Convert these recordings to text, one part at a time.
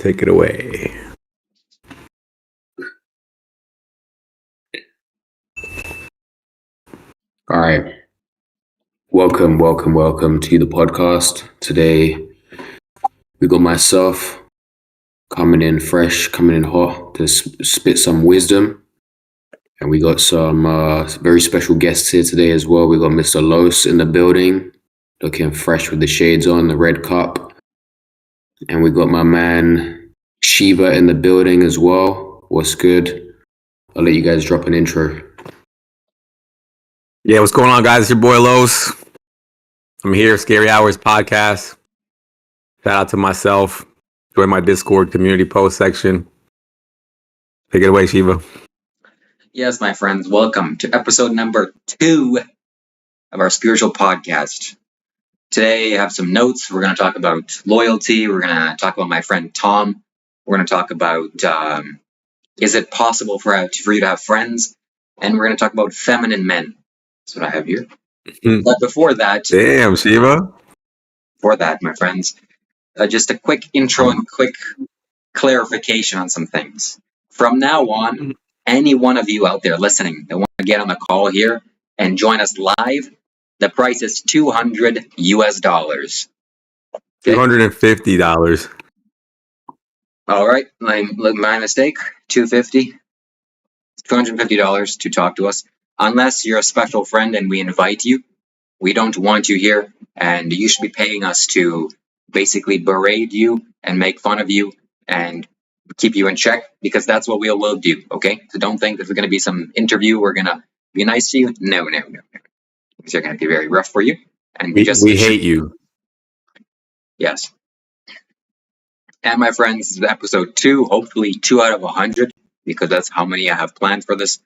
Take it away. All right. Welcome to the podcast. Today, we got myself coming in fresh, coming in hot to spit some wisdom. And we got some very special guests here today as well. We got Mr. Los in the building, looking fresh with the shades on, the red cup. And we got my man Shiva in the building as well. What's good? I'll let you guys drop an intro. Yeah, what's going on, guys? It's your boy Los. I'm here, Scary Hours Podcast. Shout out to myself. Join my Discord community post section. Take it away, Shiva. Yes, my friends, welcome to episode number 2 of our spiritual podcast. Today, I have some notes. We're going to talk about loyalty. We're going to talk about my friend Tom. We're going to talk about is it possible for you to have friends? And we're going to talk about feminine men. That's what I have here. But before that... Damn, Shiva. Before that, my friends, just a quick intro and quick clarification on some things. From now on, any one of you out there listening that want to get on the call here and join us live, the price is $200 US. Okay? $250. All right, my mistake. $250 to talk to us. Unless you're a special friend and we invite you, we don't want you here, and you should be paying us to basically berate you and make fun of you and keep you in check, because that's what we will do, okay? So don't think that we're going to be some interview, we're going to be nice to you. No. These are going to be very rough for you. And we hate you. Yes. And my friends, this is episode 2, hopefully 2 out of 100, because that's how many I have planned for this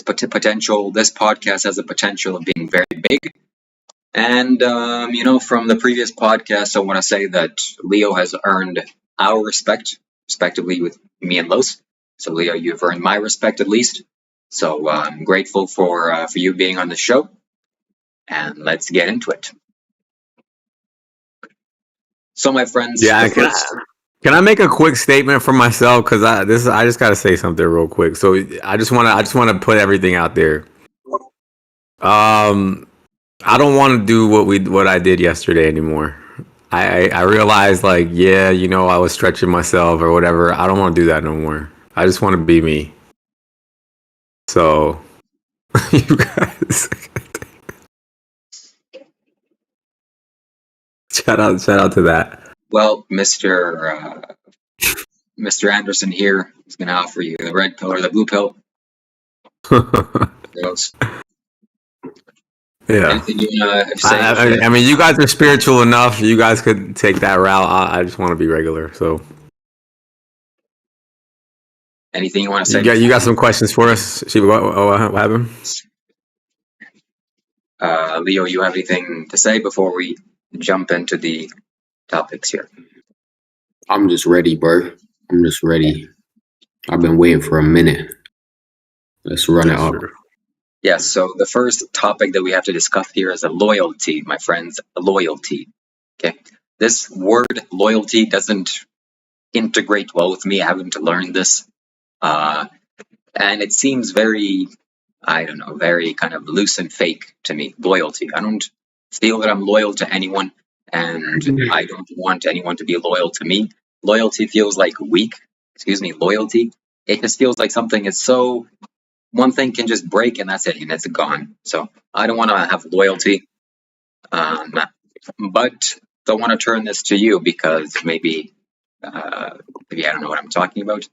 potential. This podcast has the potential of being very big. And, from the previous podcast, I want to say that Leo has earned our respect, respectively with me and Los. So, Leo, you've earned my respect at least. So, I'm grateful for you being on the show. And let's get into it. So, my friends... Yeah, can I make a quick statement for myself? Because I just got to say something real quick. So I just want to put everything out there. I don't want to do what I did yesterday anymore. I realized, I was stretching myself or whatever. I don't want to do that no more. I just want to be me. So you guys, shout out to that. Well, Mr. Anderson here is going to offer you the red pill or the blue pill. Yeah. Anything you want to say? I mean, you guys are spiritual enough. You guys could take that route. I just want to be regular. So, anything you want to say? You got some questions for us? Shiva, what happened? Leo, you have anything to say before we jump into the topics here? I'm just ready, bro. I'm just ready. I've been waiting for a minute. Let's run it up. Yes, so the first topic that we have to discuss here is loyalty, my friends. Loyalty. Okay. This word loyalty doesn't integrate well with me. I haven't learned this. And it seems very, very kind of loose and fake to me. Loyalty. I don't feel that I'm loyal to anyone. And I don't want anyone to be loyal to me. Loyalty feels like weak. Loyalty. It just feels like something is so... One thing can just break and that's it, and it's gone. So I don't want to have loyalty. But don't want to turn this to you because maybe I don't know what I'm talking about.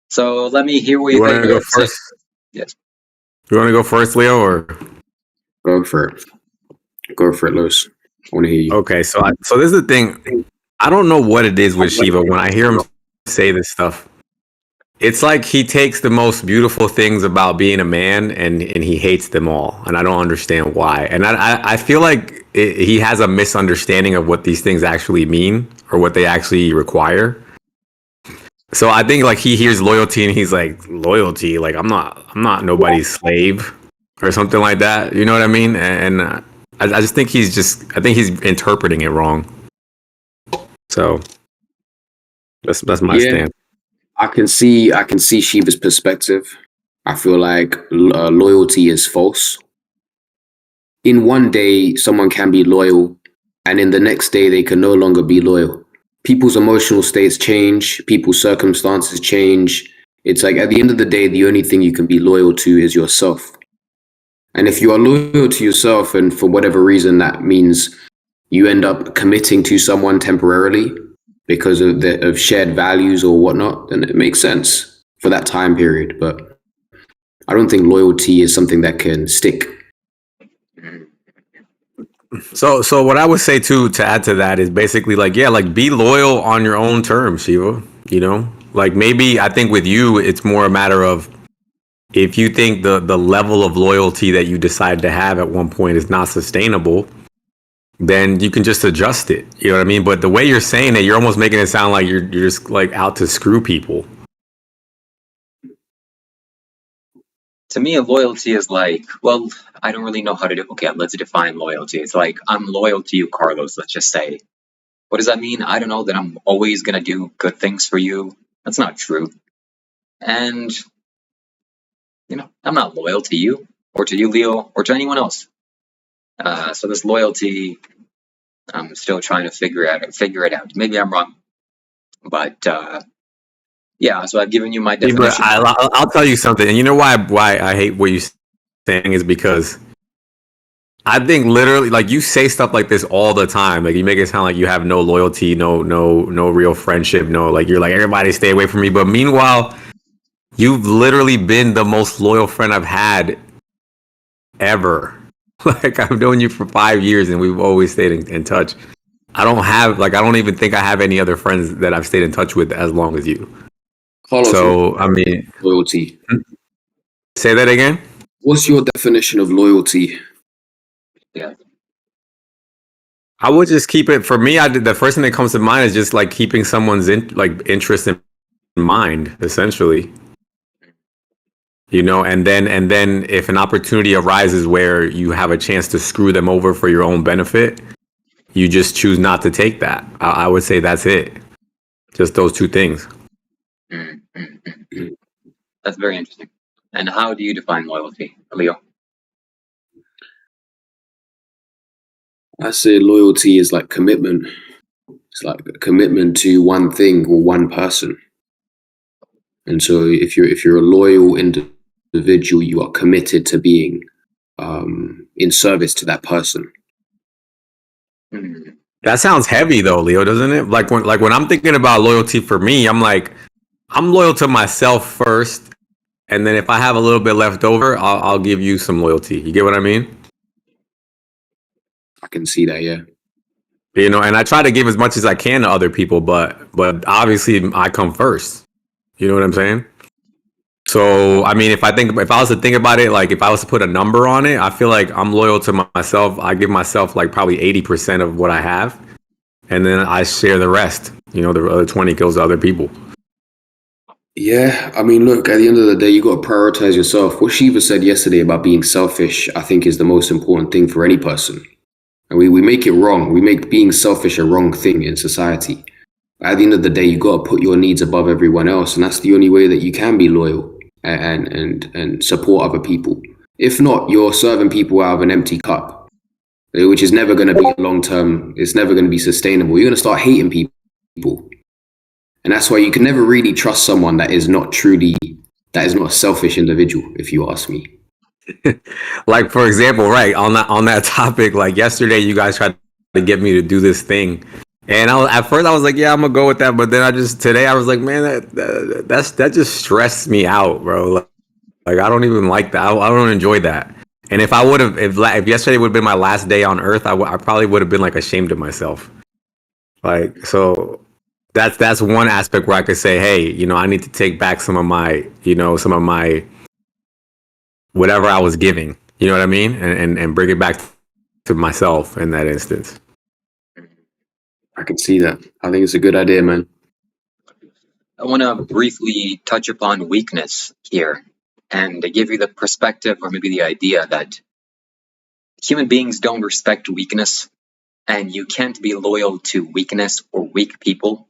So let me hear what you think. Want to go first? Yes. You want to go first, Leo, or go for it? Go for it, Lewis. I want to hear you. Okay, so this is the thing. I don't know what it is with Shiva. When I hear him say this stuff, it's like he takes the most beautiful things about being a man and he hates them all. And I don't understand why. And I feel like he has a misunderstanding of what these things actually mean or what they actually require. So I think like he hears loyalty and he's like, loyalty, like I'm not nobody's slave or something like that. You know what I mean? And I just think he's interpreting it wrong. So That's my Yeah, stand. I can see Shiva's perspective. I feel like loyalty is false. In one day, someone can be loyal, and in the next day, they can no longer be loyal. People's emotional states change, people's circumstances change. It's like at the end of the day, the only thing you can be loyal to is yourself. And if you are loyal to yourself, and for whatever reason that means you end up committing to someone temporarily because of shared values or whatnot, then it makes sense for that time period. But I don't think loyalty is something that can stick. So what I would say too to add to that is basically like, yeah, like be loyal on your own terms, Shiva. You know, like maybe I think with you, it's more a matter of if you think the level of loyalty that you decide to have at one point is not sustainable, then you can just adjust it. You know what I mean? But the way you're saying it, you're almost making it sound like you're just like out to screw people. To me, loyalty is like, well, I don't really know how to do. Okay, let's define loyalty. It's like I'm loyal to you, Carlos. Let's just say. What does that mean? I don't know that I'm always gonna do good things for you. That's not true. And I'm not loyal to you or to you, Leo, or to anyone else. So this loyalty, I'm still trying to figure it out. Maybe I'm wrong, but yeah. So I've given you my Yeah, but definition. I'll tell you something, and you know why I hate what you're saying is because I think literally like you say stuff like this all the time. Like you make it sound like you have no loyalty, no real friendship, no like you're like everybody stay away from me. But meanwhile, you've literally been the most loyal friend I've had ever. Like I've known you for 5 years and we've always stayed in touch. I don't even think I have any other friends that I've stayed in touch with as long as you. Carlos, So I mean, loyalty. say that again. What's your definition of loyalty? Yeah. I would just keep it for me. The first thing that comes to mind is just like keeping someone's interest in mind, essentially. You know, and then if an opportunity arises where you have a chance to screw them over for your own benefit, you just choose not to take that. I would say that's it. Just those two things. That's very interesting. And how do you define loyalty, Leo? I say loyalty is like commitment. It's like a commitment to one thing or one person. And so if you're a loyal individual, you are committed to being in service to that person. That sounds heavy though, Leo, doesn't it? Like when I'm thinking about loyalty for me, I'm like, I'm loyal to myself first, and then if I have a little bit left over, I'll give you some loyalty. You get what I mean? I can see that, yeah. You know, and I try to give as much as I can to other people, but obviously I come first. You know what I'm saying? So I mean, if I was to think about it, like if I was to put a number on it, I feel like I'm loyal to myself. I give myself like probably 80% of what I have, and then I share the rest. You know, the other 20 goes to other people. Yeah, I mean, look, at the end of the day, you got to prioritize yourself. What Shiva said yesterday about being selfish, I think, is the most important thing for any person. And we make it wrong. We make being selfish a wrong thing in society. At the end of the day, you got to put your needs above everyone else, and that's the only way that you can be loyal and support other people. If not, you're serving people out of an empty cup, which is never going to be long term. It's never going to be sustainable. You're going to start hating people. And that's why you can never really trust someone that is not a selfish individual, if you ask me. Like for example, right on that topic, like yesterday, you guys tried to get me to do this thing, and at first I was like, yeah, I'm gonna go with that, but then today I was like, man, that just stressed me out, bro. Like I don't even like that. I don't enjoy that. And if I would have, if yesterday would have been my last day on Earth, I probably would have been like ashamed of myself. Like so. That's one aspect where I could say, hey, you know, I need to take back some of my whatever I was giving. You know what I mean? And bring it back to myself in that instance. I can see that. I think it's a good idea, man. I want to briefly touch upon weakness here and give you the perspective or maybe the idea that human beings don't respect weakness and you can't be loyal to weakness or weak people.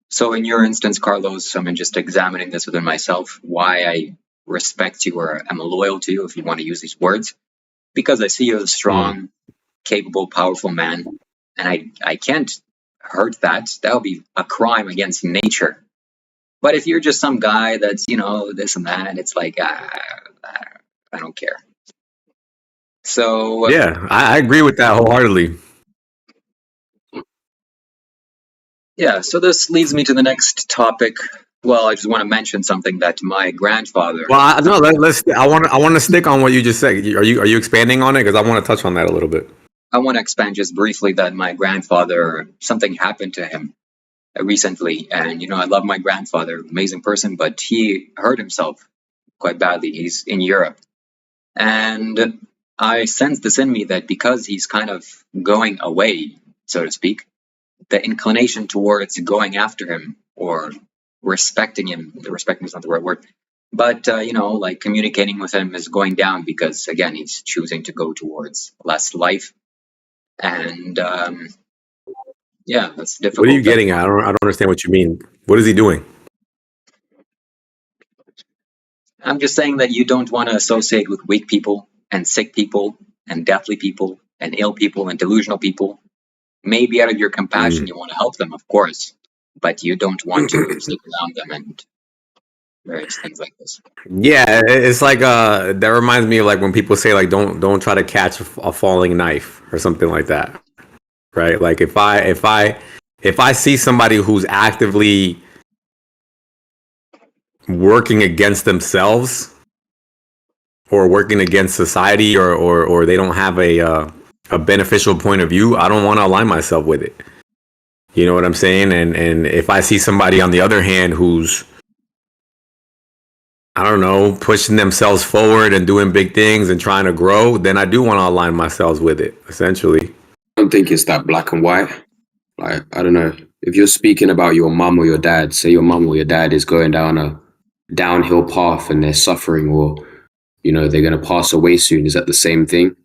So in your instance, Carlos, I'm just examining this within myself, why I respect you or am loyal to you, if you want to use these words, because I see you as a Mm. strong, capable, powerful man, and I can't hurt that. That would be a crime against nature. But if you're just some guy that's, this and that, it's like, I don't care. So, Yeah, I agree with that wholeheartedly. yeah, so this leads me to the next topic. Well, I just want to mention something that my grandfather, Well, no, let's. I want to stick on what you just said. Are you expanding on it? Because I want to touch on that a little bit. I want to expand just briefly that my grandfather, something happened to him recently. And, I love my grandfather, amazing person, but he hurt himself quite badly. He's in Europe. And I sense this in me that because he's kind of going away, so to speak, the inclination towards going after him or respecting him, respecting is not the right word, but, like communicating with him is going down because, again, he's choosing to go towards less life. And, yeah, that's What are you difficult. getting at? I don't understand what you mean. What is he doing? I'm just saying that you don't want to associate with weak people and sick people and deathly people and ill people and delusional people. Maybe out of your compassion, Mm. you want to help them, of course, but you don't want to stick around them and various things like this. Yeah, it's like that reminds me of like when people say like don't try to catch a falling knife or something like that, right? Like if I see somebody who's actively working against themselves or working against society or they don't have a beneficial point of view, I don't want to align myself with it. You know what I'm saying? And if I see somebody on the other hand who's, I don't know, pushing themselves forward and doing big things and trying to grow, then I do want to align myself with it, essentially. I don't think it's that black and white. Like, I don't know. If you're speaking about your mum or your dad, say your mum or your dad is going down a downhill path and they're suffering, or they're going to pass away soon. Is that the same thing?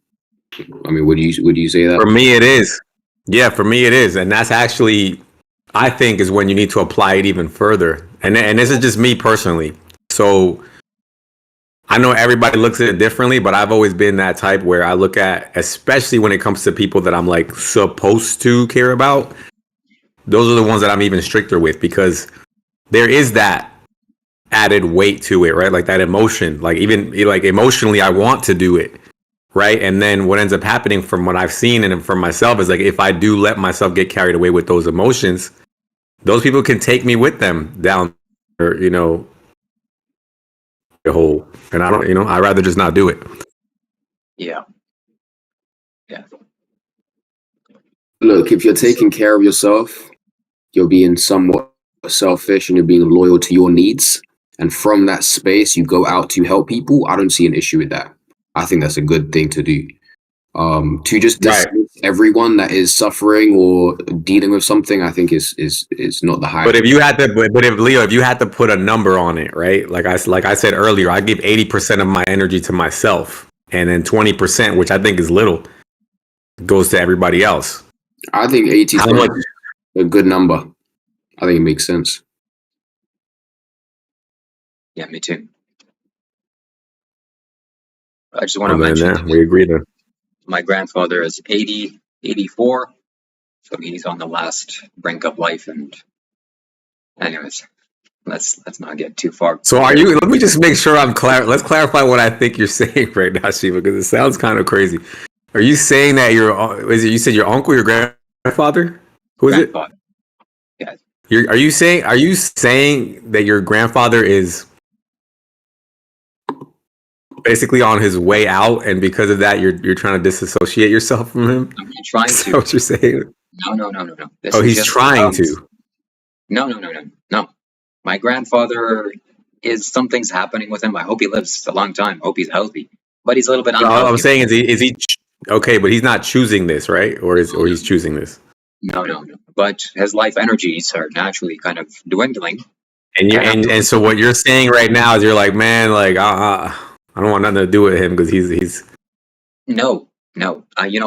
I mean, would you say that? For me, it is. Yeah, for me, it is. And that's actually, I think, is when you need to apply it even further. And this is just me personally. So I know everybody looks at it differently, but I've always been that type where I look at, especially when it comes to people that I'm like supposed to care about, those are the ones that I'm even stricter with because there is that added weight to it, right? Like that emotion, like even like emotionally, I want to do it, right? And then what ends up happening from what I've seen and from myself is like if I do let myself get carried away with those emotions, those people can take me with them down, or the hole. And I don't, I'd rather just not do it. Yeah, yeah. Look, if you're taking care of yourself, you're being somewhat selfish and you're being loyal to your needs. And from that space, you go out to help people. I don't see an issue with that. I think that's a good thing to do. To just Right. dismiss everyone that is suffering or dealing with something, I think is not the high. But if if Leo, if you had to put a number on it, right? Like I said earlier, I give 80% of my energy to myself, and then 20%, which I think is little, goes to everybody else. I think 80 How is much? a good number. I think it makes sense. Yeah, me too. I just want Oh to man, mention yeah, we agree there. my grandfather is 80, 84, so he's on the last brink of life. And anyways, let's not get too far. So are you? Let me just make sure I'm clear. Let's clarify what I think you're saying right now, Shiva, because it sounds kind of crazy. Are you saying that you said your uncle, your grandfather? Who is it? Grandfather. Yeah. Are you saying that your grandfather is basically on his way out, and because of that, you're trying to disassociate yourself from him? I'm not trying Is that to. what you're saying? No. This Oh, is he's just trying to. No. My grandfather is something's happening with him. I hope he lives a long time. I hope he's healthy, but he's a little bit No, all I'm unhealthy. saying is he okay, but he's not choosing this, right? Or he's choosing this. No. But his life energies are naturally kind of dwindling. And you and so what you're saying right now is you're like, man, like I don't want nothing to do with him because he's No.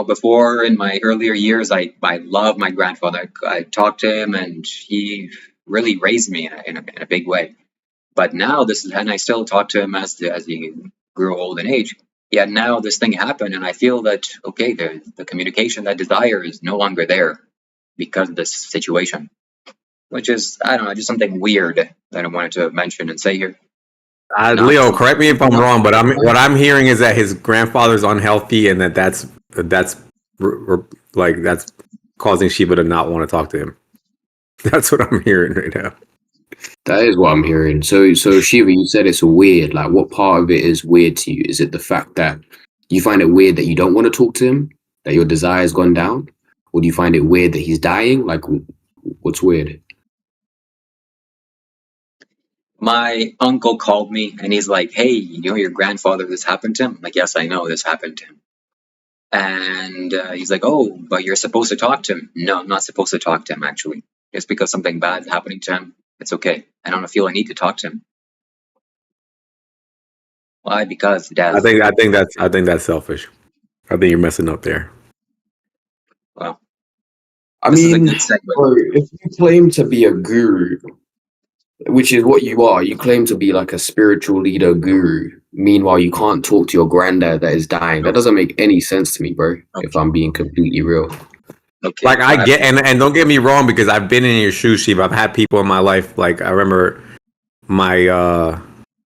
Before in my earlier years, I love my grandfather. I talked to him, and he really raised me in a big way. But now and I still talk to him as he grew old in age. Yet now this thing happened, and I feel that okay, the communication, that desire is no longer there because of this situation, which is, I don't know, just something weird that I wanted to mention and say here. Leo, correct me if I'm wrong, but what I'm hearing is that his grandfather's unhealthy, and that's causing Shiva to not want to talk to him. That's what I'm hearing right now. That is what I'm hearing. So Shiva, you said it's weird. Like, what part of it is weird to you? Is it the fact that you find it weird that you don't want to talk to him, that your desire's gone down, or do you find it weird that he's dying? Like, what's weird? My uncle called me and he's like, "Hey, you know your grandfather, this happened to him?" I'm like, "Yes, I know this happened to him." And he's like, "Oh, but you're supposed to talk to him." No, I'm not supposed to talk to him, actually. Just because something bad is happening to him, it's okay. I don't feel I need to talk to him. Why? Because death. I think that's selfish. I think you're messing up there. Well, I this is a mean, good segue. if you claim to be a guru, which is what you are, you claim to be like a spiritual leader guru. Meanwhile, you can't talk to your granddad that is dying. That doesn't make any sense to me, bro. Okay. If I'm being completely real. Okay. Like, I get, and don't get me wrong, because I've been in your shoes, Shiva. I've had people in my life, like, I remember my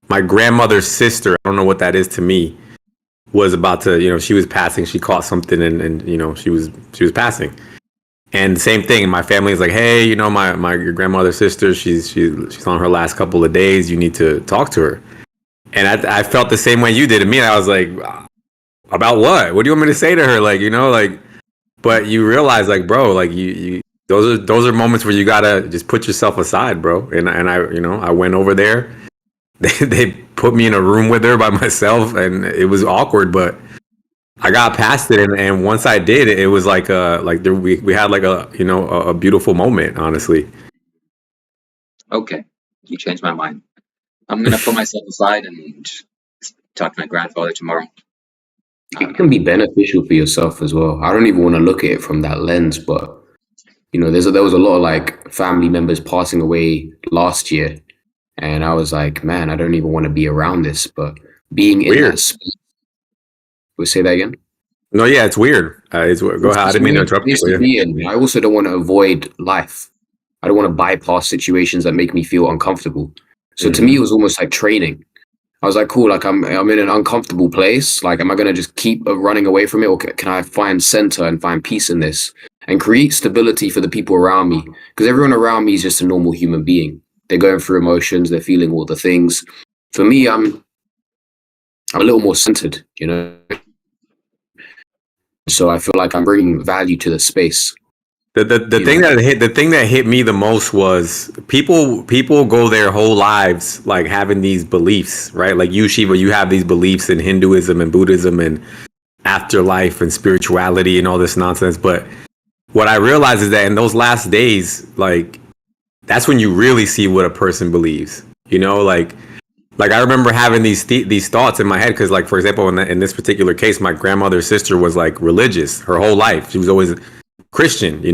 my grandmother's sister, I don't know what that is to me, was about to, she was passing, she caught something, and she was passing. And same thing, my family is like, hey, your grandmother's sister, she's on her last couple of days, you need to talk to her. And I felt the same way you did to me. I was like, about what? What do you want me to say to her? But you realize, like, bro, like you those are moments where you gotta just put yourself aside, bro. And I went over there. They put me in a room with her by myself, and it was awkward, but I got past it. And once I did, it was like we had like a beautiful moment, honestly. Okay, you changed my mind. I'm gonna put myself aside and talk to my grandfather tomorrow. It can be beneficial for yourself as well. I don't even want to look at it from that lens, but there was a lot of like family members passing away last year, and I was like, man, I don't even want to be around this. But being in that space, we'll say that again. No, yeah, it's weird. Go ahead. I didn't mean to interrupt you. I also don't want to avoid life. I don't want to bypass situations that make me feel uncomfortable. So to me, it was almost like training. I was like, cool, like I'm in an uncomfortable place. Like, am I going to just keep running away from it? Or can I find center and find peace in this and create stability for the people around me? Because everyone around me is just a normal human being. They're going through emotions. They're feeling all the things. For me, I'm a little more centered, So I feel like I'm bringing value to the space. The thing that hit me the most was people go their whole lives like having these beliefs, right? Like you, Shiva, you have these beliefs in Hinduism and Buddhism and afterlife and spirituality and all this nonsense. But what I realized is that in those last days, like, that's when you really see what a person believes. Like I remember having these thoughts in my head because, like, for example, in this particular case, my grandmother's sister was like religious her whole life. She was always Christian,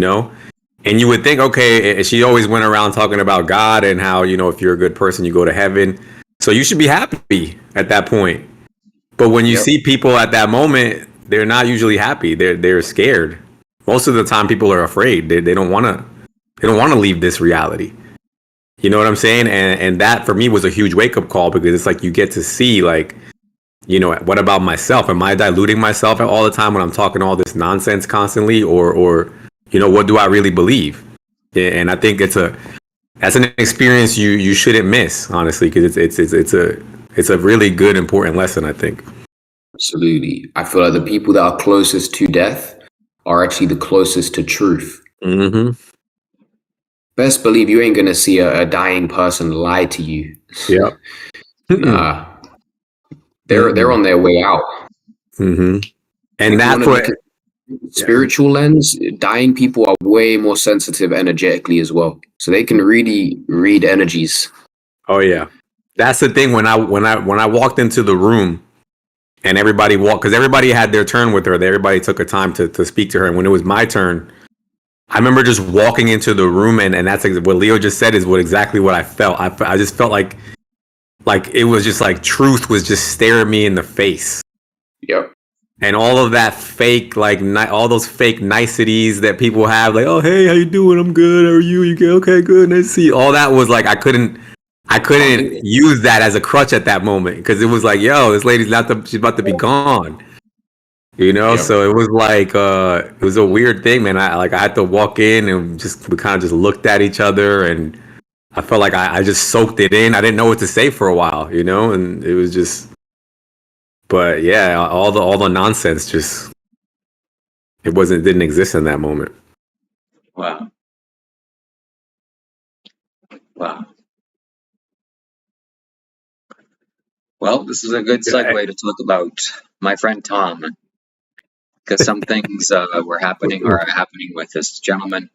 and you would think, okay, she always went around talking about God and how, if you're a good person, you go to heaven. So you should be happy at that point. But when you see people at that moment, they're not usually happy. They're scared. Most of the time people are afraid. They don't want to leave this reality. You know what I'm saying? And that for me was a huge wake up call, because it's like you get to see, like, what about myself? Am I diluting myself all the time when I'm talking all this nonsense constantly, or what do I really believe? And I think that's an experience you shouldn't miss, honestly, because it's a really good, important lesson, I think. Absolutely. I feel like the people that are closest to death are actually the closest to truth. Mm-hmm. Best believe you ain't gonna see a dying person lie to you. Yeah. Nah. They're on their way out. Mm-hmm. And that's what spiritual lens, dying people are way more sensitive energetically as well. So they can really read energies. Oh yeah. That's the thing. When I walked into the room and everybody walked, because everybody had their turn with her. Everybody took a time to speak to her. And when it was my turn, I remember just walking into the room, and that's what Leo just said is exactly what I felt. I just felt like it was just like truth was just staring me in the face. Yep. And all of that fake, like all those fake niceties that people have, like, oh hey, how you doing? I'm good. How are you? You good? Okay, good. Nice to see you. All that was like I couldn't use that as a crutch at that moment because it was like, yo, this lady's she's about to be gone. You know, Yep. so it was like it was a weird thing, man. I had to walk in and we kind of just looked at each other, and I felt like I just soaked it in. I didn't know what to say for a while, you know, and it was just. But yeah, all the nonsense just didn't exist in that moment. Wow. Wow. Well, this is a good segue to talk about my friend Tom, because some things were happening or are happening with this gentleman,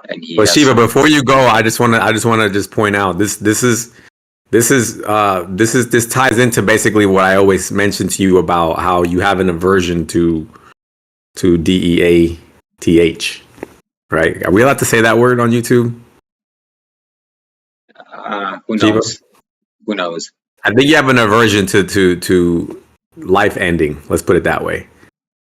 and he But has Shiva, some. before you go, I just want to just point out this ties into basically what I always mention to you about how you have an aversion to DEATH, right? Are we allowed to say that word on YouTube? Who Shiva? knows? Who knows? I think you have an aversion to life ending. Let's put it that way.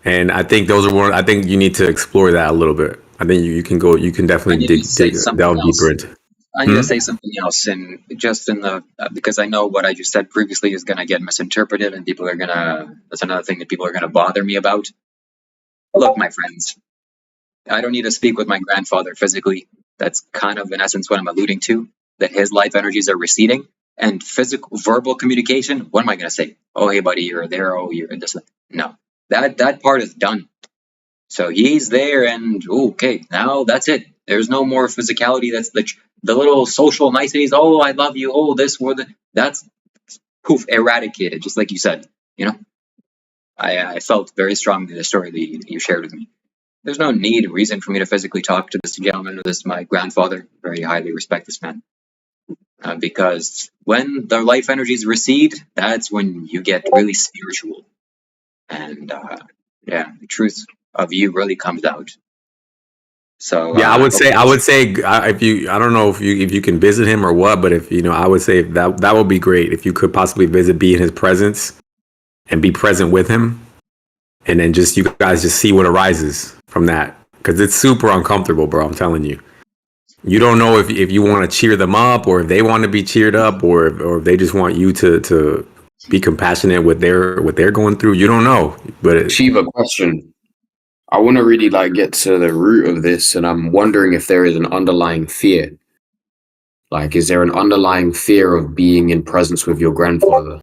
And I think I think you need to explore that a little bit. I think you can go. You can I definitely need to say something delve else. deeper into. I need to say something else, and just in the because I know what I just said previously is going to get misinterpreted, and people are gonna. That's another thing that people are going to bother me about. Look, my friends, I don't need to speak with my grandfather physically. That's kind of in essence what I'm alluding to. That his life energies are receding, and physical, verbal communication. What am I going to say? Oh, hey, buddy, you're there. Oh, you're this. No, that part is done. So he's there, and okay, now that's it. There's no more physicality. That's the little social niceties. Oh, I love you. Oh, this or that's poof, eradicated. Just like you said. You know, I felt very strongly the story that you shared with me. There's no need, reason for me to physically talk to this gentleman, or this my grandfather. Very highly respect this man, because when the life energies recede, that's when you get really spiritual, and yeah, the truth of you really comes out. So Yeah, I would say if you, I don't know if you can visit him or what, but if you know, I would say that would be great if you could possibly be in his presence and be present with him, and then just you guys just see what arises from that, because it's super uncomfortable, bro. I'm telling you. You don't know if you want to cheer them up, or if they want to be cheered up, or if they just want you to be compassionate with what they're going through. You don't know, but Shiva, question. I want to really get to the root of this, and I'm wondering if there is an underlying fear. Like, is there an underlying fear of being in presence with your grandfather?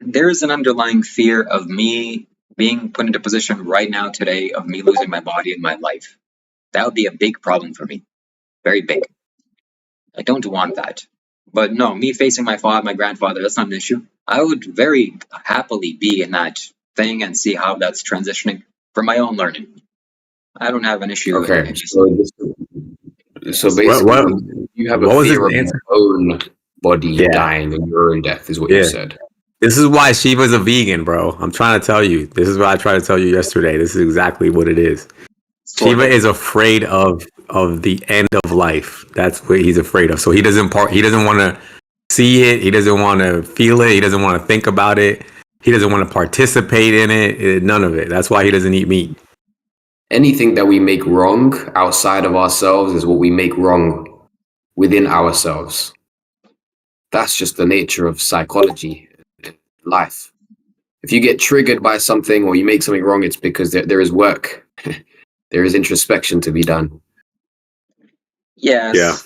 There's an underlying fear of me being put into a position right now today of me losing my body and my life. That would be a big problem for me. Very big. I don't want that. But no, me facing my father, my grandfather, that's not an issue. I would very happily be in that thing and see how that's transitioning for my own learning. I don't have an issue with Okay, it. so basically, you have a what was fear his of your answer? own body Yeah. dying and your own death, is what you said. This is why Shiva's a vegan, bro. I'm trying to tell you. This is what I tried to tell you yesterday. This is exactly what it is. Shiva is afraid of the end of life. That's what he's afraid of. So he doesn't want to see it. He doesn't want to feel it. He doesn't want to think about it. He doesn't want to participate in it. None of it. That's why he doesn't eat meat. Anything that we make wrong outside of ourselves is what we make wrong within ourselves. That's just the nature of psychology, life. If you get triggered by something or you make something wrong, it's because there is work. There is introspection to be done. Yes. Yeah.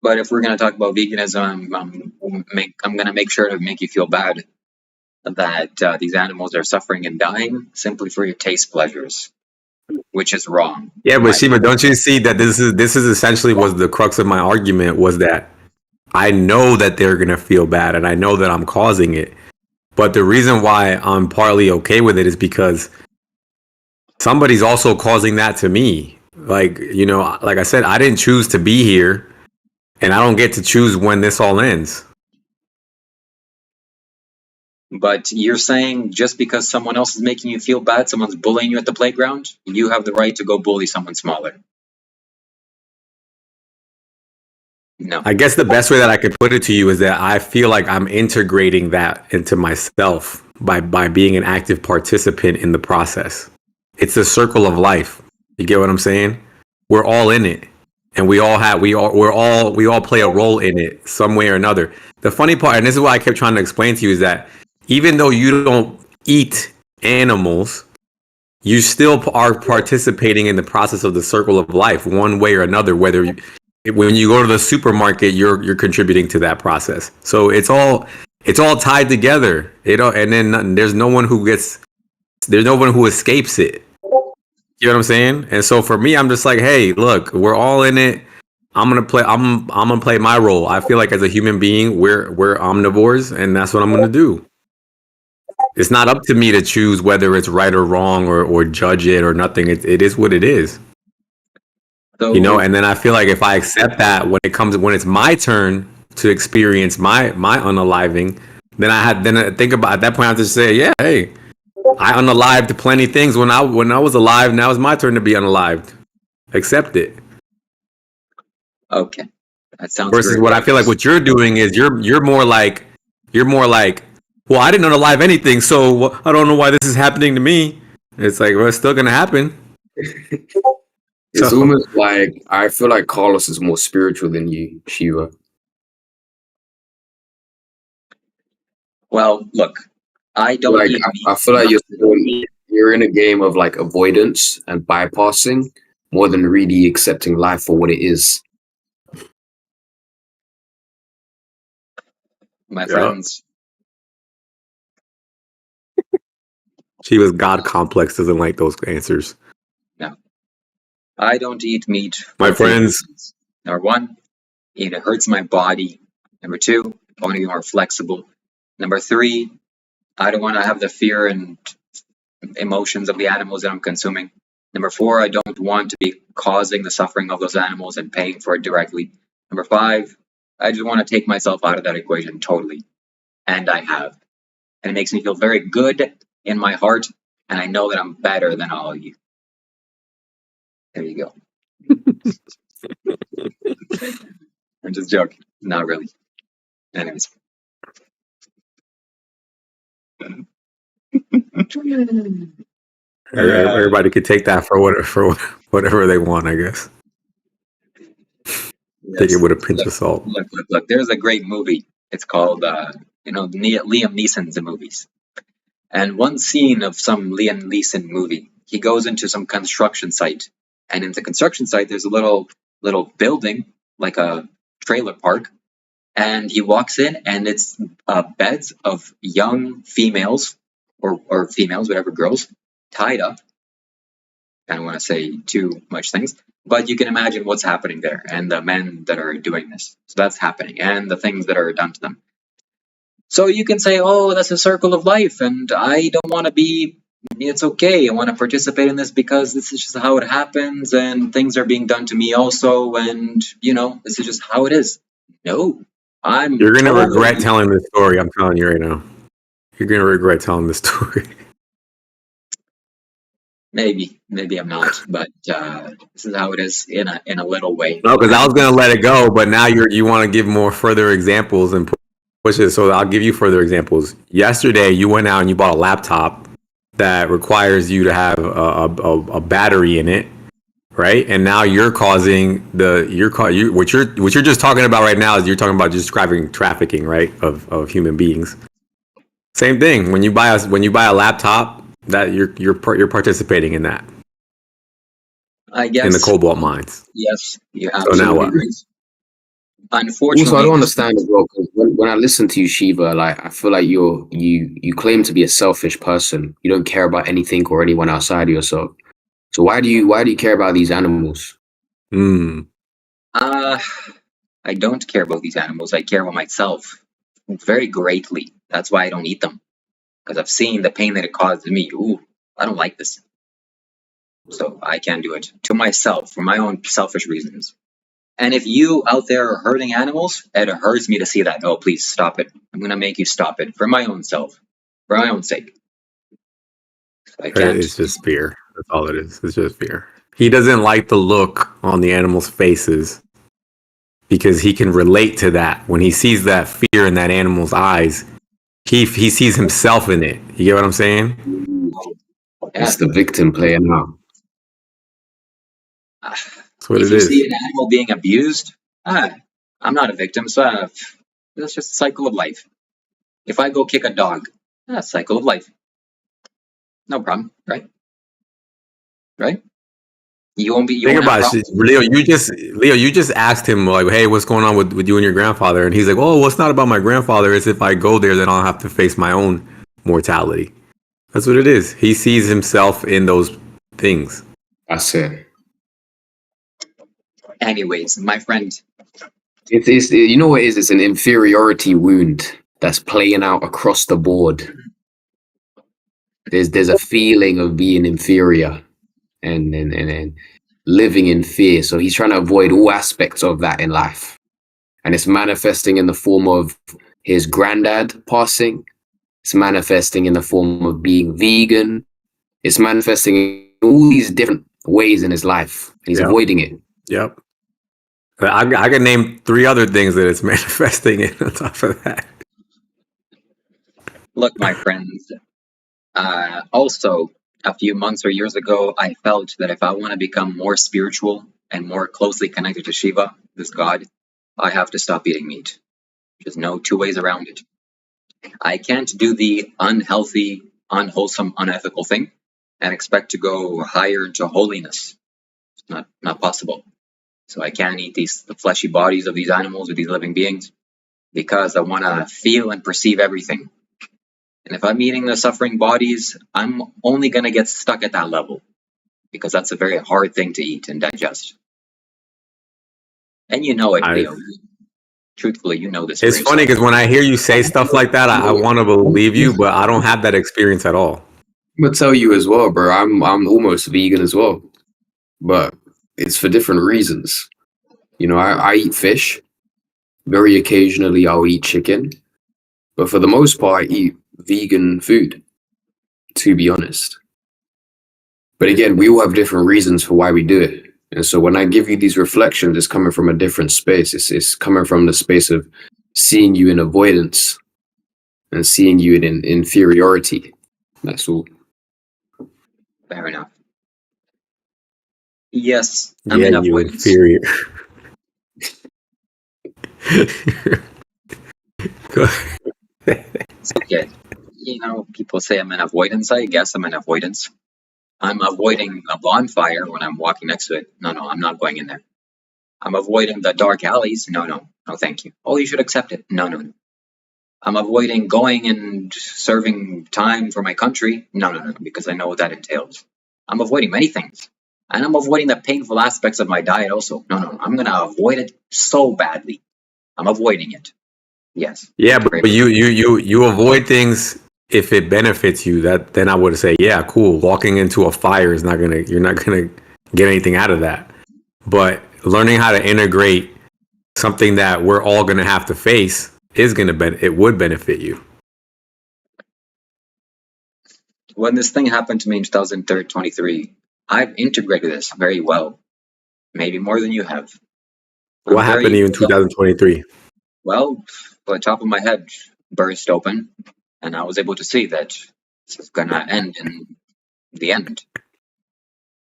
But if we're going to talk about veganism, I'm going to make sure to make you feel bad that these animals are suffering and dying simply for your taste pleasures, which is wrong. Yeah, but Shiva, don't you see that this is essentially was the crux of my argument, was that I know that they're going to feel bad and I know that I'm causing it. But the reason why I'm partly okay with it is because somebody's also causing that to me. Like, you know, like I said, I didn't choose to be here, and I don't get to choose when this all ends. But you're saying just because someone else is making you feel bad, someone's bullying you at the playground, you have the right to go bully someone smaller. No. I guess the best way that I could put it to you is that I feel like I'm integrating that into myself by being an active participant in the process. It's a circle of life. You get what I'm saying? We're all in it, and we all play a role in it some way or another. The funny part, and this is what I kept trying to explain to you, is that even though you don't eat animals, you still are participating in the process of the circle of life one way or another. When you go to the supermarket, you're contributing to that process. So it's all tied together. And then there's no one who escapes it. You know what I'm saying? And so for me, I'm just like, hey, look, we're all in it. I'm gonna play my role. I feel like as a human being, we're omnivores, and that's what I'm gonna do. It's not up to me to choose whether it's right or wrong or judge it or nothing. It is what it is. So, And then I feel like if I accept that when it's my turn to experience my unaliving, then I think about at that point I have to say, yeah, hey, I unalived plenty things when I was alive. Now it's my turn to be unalived. Accept it. okay, that sounds Versus great. what I feel like what you're doing is you're more like, well, I didn't unalive anything, so I don't know why this is happening to me. It's like, well, it's still gonna happen. It's So- almost like I feel like Carlos is more spiritual than you, Shiva. Well, look, I don't Like eat meat. I feel like you're in a game of like avoidance and bypassing more than really accepting life for what it is. My Yeah. friends. Shiva's God complex doesn't like those answers. No, I don't eat meat. My for three friends. reasons. Number one, it hurts my body. Number two, I want to be more flexible. Number three, I don't want to have the fear and emotions of the animals that I'm consuming. Number four, I don't want to be causing the suffering of those animals and paying for it directly. Number five, I just want to take myself out of that equation totally. And I have. And it makes me feel very good in my heart, and I know that I'm better than all of you. There you go. I'm just joking. Not really. Anyways. Everybody could take that for whatever they want, I guess. Take it with a pinch of salt. Look. There's a great movie. It's called, Liam Neeson's movies. And one scene of some Liam Neeson movie, he goes into some construction site. And in the construction site, there's a little building, like a trailer park. And he walks in, and it's beds of young females, or females, whatever, girls, tied up. I don't want to say too much things, but you can imagine what's happening there, and the men that are doing this. So that's happening, and the things that are done to them. So you can say, oh, that's a circle of life, and I don't want to be, it's okay, I want to participate in this because this is just how it happens, and things are being done to me also, and, this is just how it is. No, You're going to regret telling this story, I'm telling you right now. You're going to regret telling this story. Maybe I'm not, but this is how it is in a little way. No, because I was going to let it go, but now you want to give more further examples and push it. So I'll give you further examples. Yesterday, you went out and you bought a laptop that requires you to have a battery in it, right? And now you're causing what you're just talking about right now is you're talking about just describing trafficking, right, of human beings. Same thing. When you buy a laptop, that you're participating in that. I guess in the cobalt mines. Yes, you're So now what? right. Unfortunately, Also, I don't understand as well because when I listen to you, Shiva, like I feel like you claim to be a selfish person. You don't care about anything or anyone outside of yourself. So why do you care about these animals? I don't care about these animals. I care about myself very greatly. That's why I don't eat them, because I've seen the pain that it causes me. Ooh, I don't like this. So I can't do it to myself for my own selfish reasons. And if you out there are hurting animals, it hurts me to see that. Oh, please stop it. I'm going to make you stop it for my own self. for my own sake. I can't. It's just fear. That's all it is. It's just fear. He doesn't like the look on the animals' faces because he can relate to that. When he sees that fear in that animal's eyes, he sees himself in it. You get what I'm saying? It's the victim playing out. That's what If it you is. see an animal being abused, I'm not a victim, so that's just a cycle of life. If I go kick a dog, cycle of life. No problem, right? Right? You won't be. You Think won't have about it, problems. Leo. You just asked him like, "Hey, what's going on with you and your grandfather?" And he's like, "Oh, well, it's not about my grandfather. It's if I go there, then I'll have to face my own mortality." That's what it is. He sees himself in those things. That's it. Anyways, my friend, It's you know what it is? It's an inferiority wound that's playing out across the board. There's a feeling of being inferior and living in fear. So he's trying to avoid all aspects of that in life. And it's manifesting in the form of his granddad passing. It's manifesting in the form of being vegan. It's manifesting in all these different ways in his life. And he's Yep. avoiding it. Yep. I can name 3 other things that it's manifesting in on top of that. look, my friends. Also, a few months or years ago, I felt that if I want to become more spiritual and more closely connected to Shiva, this god, I have to stop eating meat. There's no two ways around it. I can't do the unhealthy, unwholesome, unethical thing and expect to go higher into holiness. It's not possible. So I can't eat the fleshy bodies of these animals or these living beings because I want to feel and perceive everything. And if I'm eating the suffering bodies, I'm only going to get stuck at that level because that's a very hard thing to eat and digest. And you know it, Leo. Truthfully, you know this. It's funny because when I hear you say stuff like that, I want to believe you, but I don't have that experience at all. I'm gonna tell you as well, bro. I'm almost vegan as well, but it's for different reasons. You know, I eat fish. Very occasionally, I'll eat chicken, but for the most part, I eat vegan food. To be honest, but again, we all have different reasons for why we do it. And so when I give you these reflections, it's coming from a different space. It's coming from the space of seeing you in avoidance and seeing you in inferiority. That's all. Fair enough. Yes, I'm Yeah, in you avoidance. inferior. It's okay. You know, people say I'm in avoidance. I guess I'm in avoidance. I'm avoiding a bonfire when I'm walking next to it. No, I'm not going in there. I'm avoiding the dark alleys. No, thank you. Oh, you should accept it. No. I'm avoiding going and serving time for my country. No, because I know what that entails. I'm avoiding many things. And I'm avoiding the painful aspects of my diet also. No, I'm going to avoid it so badly. I'm avoiding it. Yes. Yeah, but you avoid things if it benefits you. Then I would say, yeah, cool. Walking into a fire is you're not gonna get anything out of that. But learning how to integrate something that we're all gonna have to face it would benefit you. When this thing happened to me in 2023, I've integrated this very well. Maybe more than you have. What happened to you in 2023? Well, the top of my head burst open, and I was able to see that this is going to end in the end.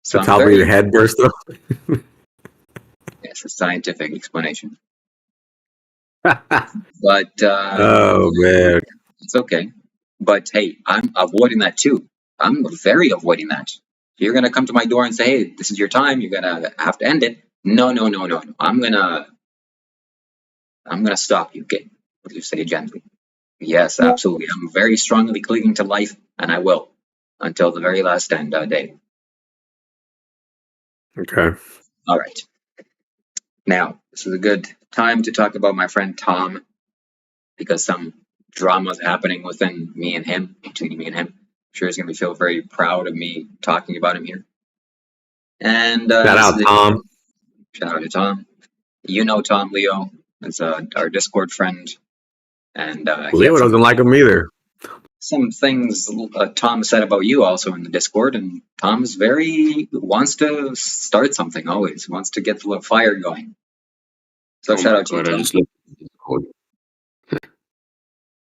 So The top of your head burst open? Yes, a scientific explanation. But oh, man. It's okay. But hey, I'm avoiding that too. I'm very avoiding that. You're going to come to my door and say, hey, this is your time. You're going to have to end it. No. I'm going to stop you. Okay. What you say gently. Yes, absolutely. I'm very strongly clinging to life, and I will until the very last day. Okay. All right. Now, this is a good time to talk about my friend Tom, because some drama's happening between me and him. I'm sure he's going to feel very proud of me talking about him here. And shout out Tom. Shout out to Tom. You know Tom, Leo. It's our Discord friend. And Leo doesn't like him either. some things Tom said about you also in the Discord, and Tom's wants to start something always, wants to get the fire going. So Oh shout my out to you, god, I Tom. just looked at the Discord.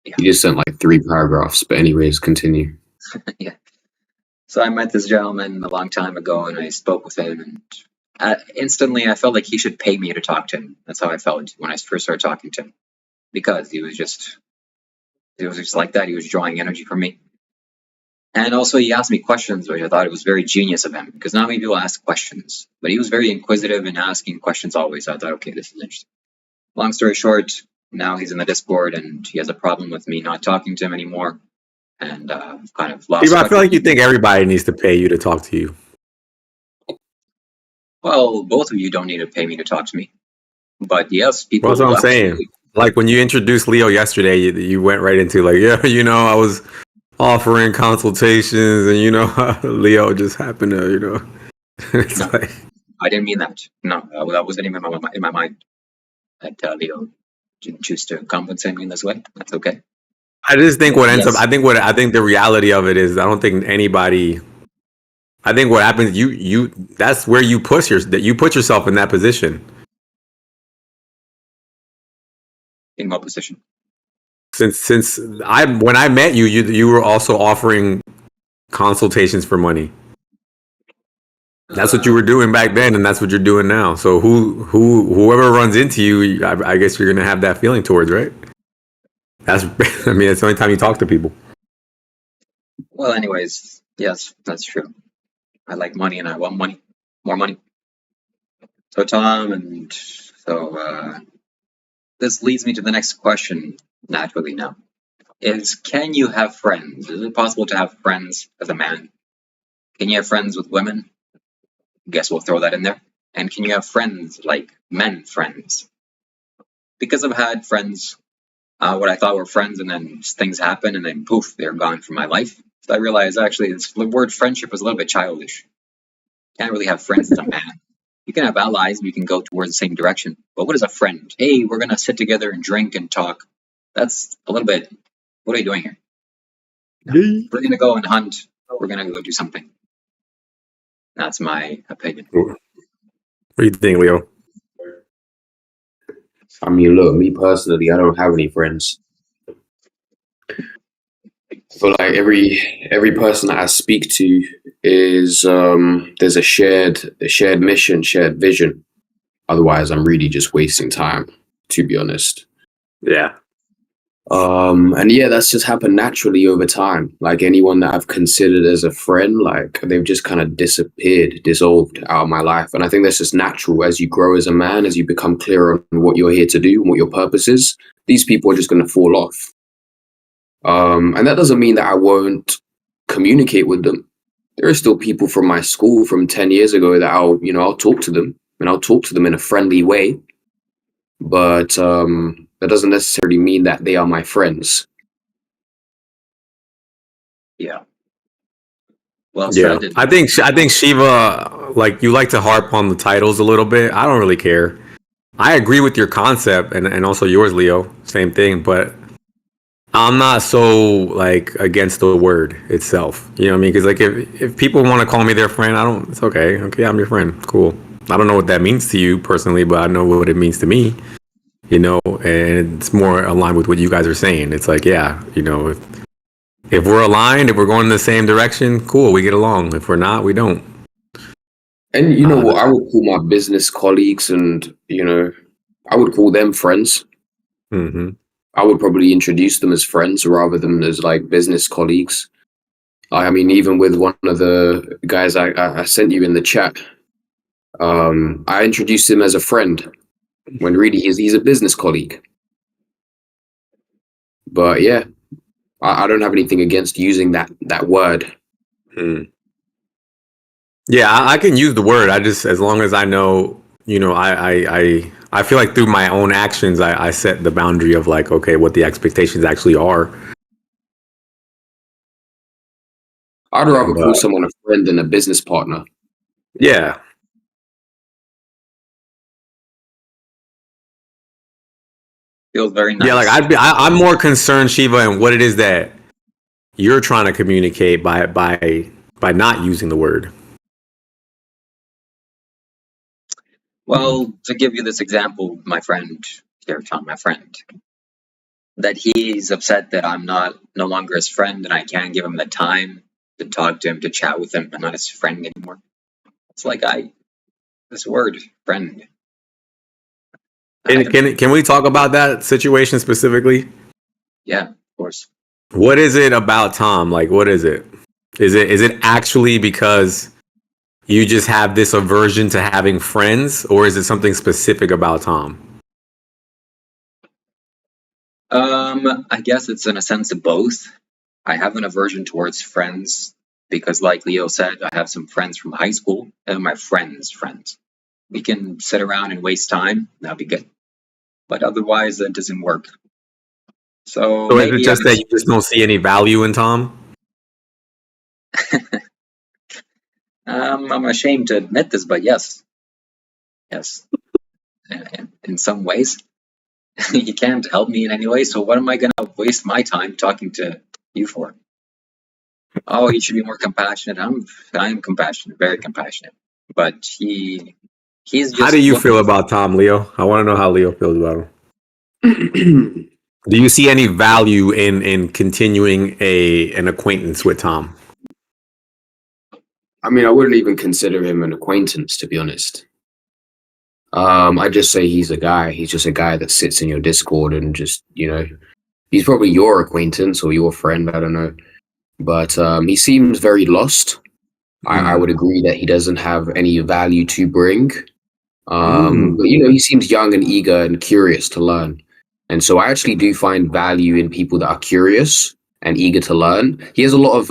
Yeah. You just sent like 3 paragraphs, but anyways, continue. Yeah. So I met this gentleman a long time ago, and I spoke with him, and instantly I felt like he should pay me to talk to him. That's how I felt when I first started talking to him, because he was just like that. He was drawing energy from me. And also, he asked me questions, which I thought it was very genius of him, because not many people ask questions. But he was very inquisitive and asking questions always. So I thought, okay, this is interesting. Long story short, now he's in the Discord, and he has a problem with me not talking to him anymore. And kind of lost. Steve, I feel like you think everybody needs to pay you to talk to you. Well, both of you don't need to pay me to talk to me. But yes, people. Well, that's what I'm saying. Like when you introduced Leo yesterday, you went right into like, yeah, I was offering consultations, and Leo just happened to, it's No. like, I didn't mean that. No, that wasn't even in my mind. That Leo didn't choose to compensate me in this way. That's okay. I just think what ends Yes. up, I think the reality of it is, I don't think anybody. I think what happens, that's where you put yourself in that position. In what position? Since when I met you, you were also offering consultations for money. That's what you were doing back then, and that's what you're doing now. So whoever runs into you, I guess you're gonna have that feeling towards, right? That's I mean, it's the only time you talk to people. Well, anyways, yes, that's true. I like money, and I want money, more money. So Tom, and so this leads me to the next question. Naturally, now is: can you have friends? Is it possible to have friends as a man? Can you have friends with women? Guess we'll throw that in there. And can you have friends like men friends? Because I've had friends, what I thought were friends, and then things happen, and then poof, they're gone from my life. So I realized actually the word friendship is a little bit childish. Can't really have friends as a man. You can have allies, and you can go towards the same direction. But what is a friend? Hey, we're gonna sit together and drink and talk. That's a little bit. What are you doing here? No. We're gonna go and hunt. We're gonna go do something. That's my opinion. What do you think, Leo? I mean, look, me personally, I don't have any friends. I feel like every person that I speak to is there's a shared mission, shared vision. Otherwise, I'm really just wasting time, to be honest. Yeah. And yeah, that's just happened naturally over time. Like anyone that I've considered as a friend, like they've just kind of dissolved out of my life. And I think that's just natural as you grow as a man, as you become clearer on what you're here to do and what your purpose is. These people are just going to fall off. And that doesn't mean that I won't communicate with them. There are still people from my school from 10 years ago that I'll talk to them, and I'll talk to them in a friendly way. But that doesn't necessarily mean that they are my friends. Yeah. Well Yeah, said. I think Shiva, like, you like to harp on the titles a little bit. I don't really care. I agree with your concept, and also yours, Leo. Same thing, but I'm not so like against the word itself. You know what I mean? Because like if people want to call me their friend, I don't. It's okay. Okay, I'm your friend. Cool. I don't know what that means to you personally, but I know what it means to me. And it's more aligned with what you guys are saying. It's like, yeah, if we're aligned, if we're going in the same direction, cool, we get along. If we're not, we don't. And you know what? I would call my business colleagues, and I would call them friends. Mm-hmm. I would probably introduce them as friends rather than as like business colleagues. I mean, even with one of the guys I sent you in the chat, I introduced him as a friend when really he's a business colleague. But yeah, I don't have anything against using that word. Yeah, I can use the word. I just, as long as I know, I feel like through my own actions, I set the boundary of like, okay, what the expectations actually are. I'd rather call someone a friend than a business partner. Yeah. Feels very nice. Yeah, like I'm more concerned, Shiva, and what it is that you're trying to communicate by not using the word? Well, to give you this example, my friend here, Tom, my friend, that he's upset that I'm no longer his friend and I can't give him the time to talk to him, to chat with him. I'm not his friend anymore. It's like this word, friend. Can we talk about that situation specifically? Yeah, of course. What is it about Tom? Like, what is it? Is it actually because you just have this aversion to having friends, or is it something specific about Tom? I guess it's in a sense of both. I have an aversion towards friends because, like Leo said, I have some friends from high school and my friends' friends. We can sit around and waste time. That'd be good. But otherwise, that doesn't work. So So is it maybe just that you just don't see any value in Tom? I'm ashamed to admit this, but yes, in some ways, you can't help me in any way. So what am I going to waste my time talking to you for? Oh, you should be more compassionate. I'm compassionate, very compassionate. But he's just. How do you feel about Tom, Leo? I want to know how Leo feels about him. Do you see any value in continuing an acquaintance with Tom? I mean, I wouldn't even consider him an acquaintance, to be honest. I just say he's a guy. He's just a guy that sits in your Discord and just, he's probably your acquaintance or your friend. I don't know. But he seems very lost. I would agree that he doesn't have any value to bring. But, he seems young and eager and curious to learn. And so I actually do find value in people that are curious and eager to learn. He has a lot of,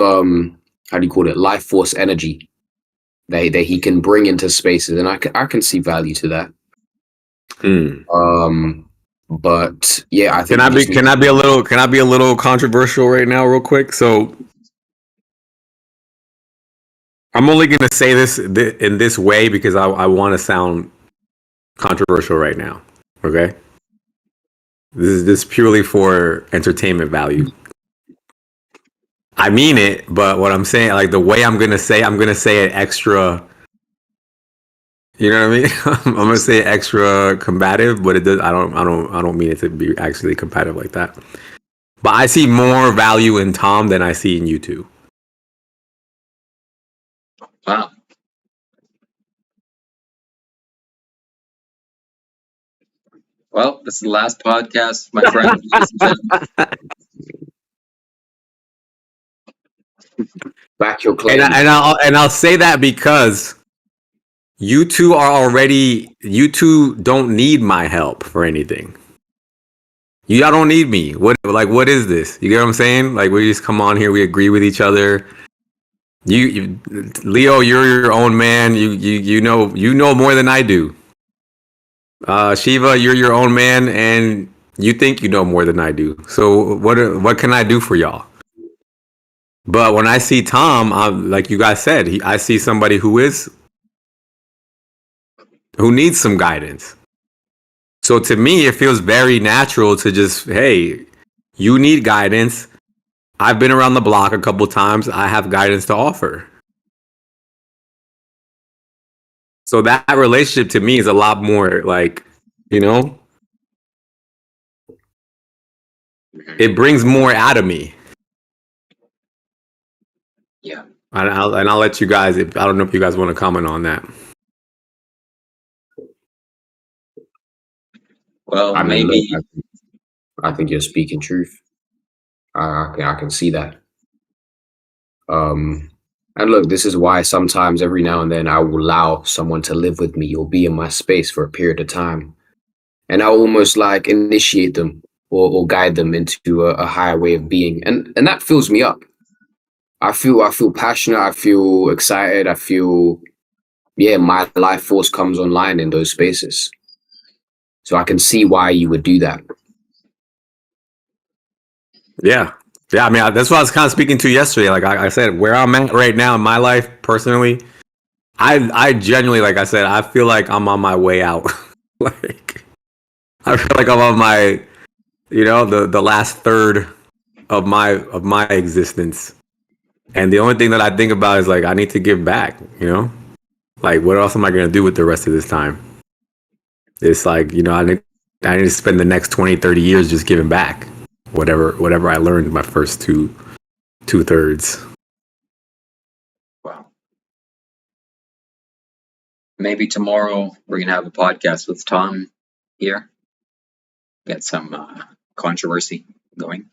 how do you call it, life force energy that he can bring into spaces. And I can see value to that. But yeah, I think can I be a little controversial right now, real quick? So I'm only going to say this in this way because I want to sound controversial right now. Okay, this is purely for entertainment value. I mean it, but what I'm saying, like the way I'm gonna say it extra. You know what I mean? I'm gonna say extra combative, but it does. I don't mean it to be actually combative like that. But I see more value in Tom than I see in you two. Wow. Well, this is the last podcast, my friend. Back your claim. And I'll say that because you two don't need my help for anything. Y'all don't need me. What is this? You get what I'm saying? Like, we just come on here, we agree with each other. You Leo, you're your own man. You know more than I do. Shiva, you're your own man, and you think you know more than I do. So what can I do for y'all? But when I see Tom, like you guys said, I see somebody who needs some guidance. So to me, it feels very natural to just, hey, you need guidance. I've been around the block a couple times. I have guidance to offer. So that relationship to me is a lot more like, it brings more out of me. Yeah. And I'll let you guys, I don't know if you guys want to comment on that. Well, I mean, maybe. look, I think you're speaking truth. I can see that. And look, this is why sometimes every now and then I will allow someone to live with me or be in my space for a period of time. And I'll almost like initiate them or guide them into a higher way of being. And that fills me up. I feel passionate. I feel excited. I feel, my life force comes online in those spaces. So I can see why you would do that. Yeah. Yeah, I mean, that's what I was kind of speaking to yesterday. Like I said, where I'm at right now in my life, personally, I genuinely, like I said, I feel like I'm on my way out. Like, I feel like I'm on my, the last third of my existence. And the only thing that I think about is like I need to give back, you know? Like what else am I gonna do with the rest of this time? It's like, you know, I need to spend the next 20, 30 years just giving back. Whatever I learned in my first two-thirds. Wow. Maybe tomorrow we're gonna have a podcast with Tom here. Get some controversy going.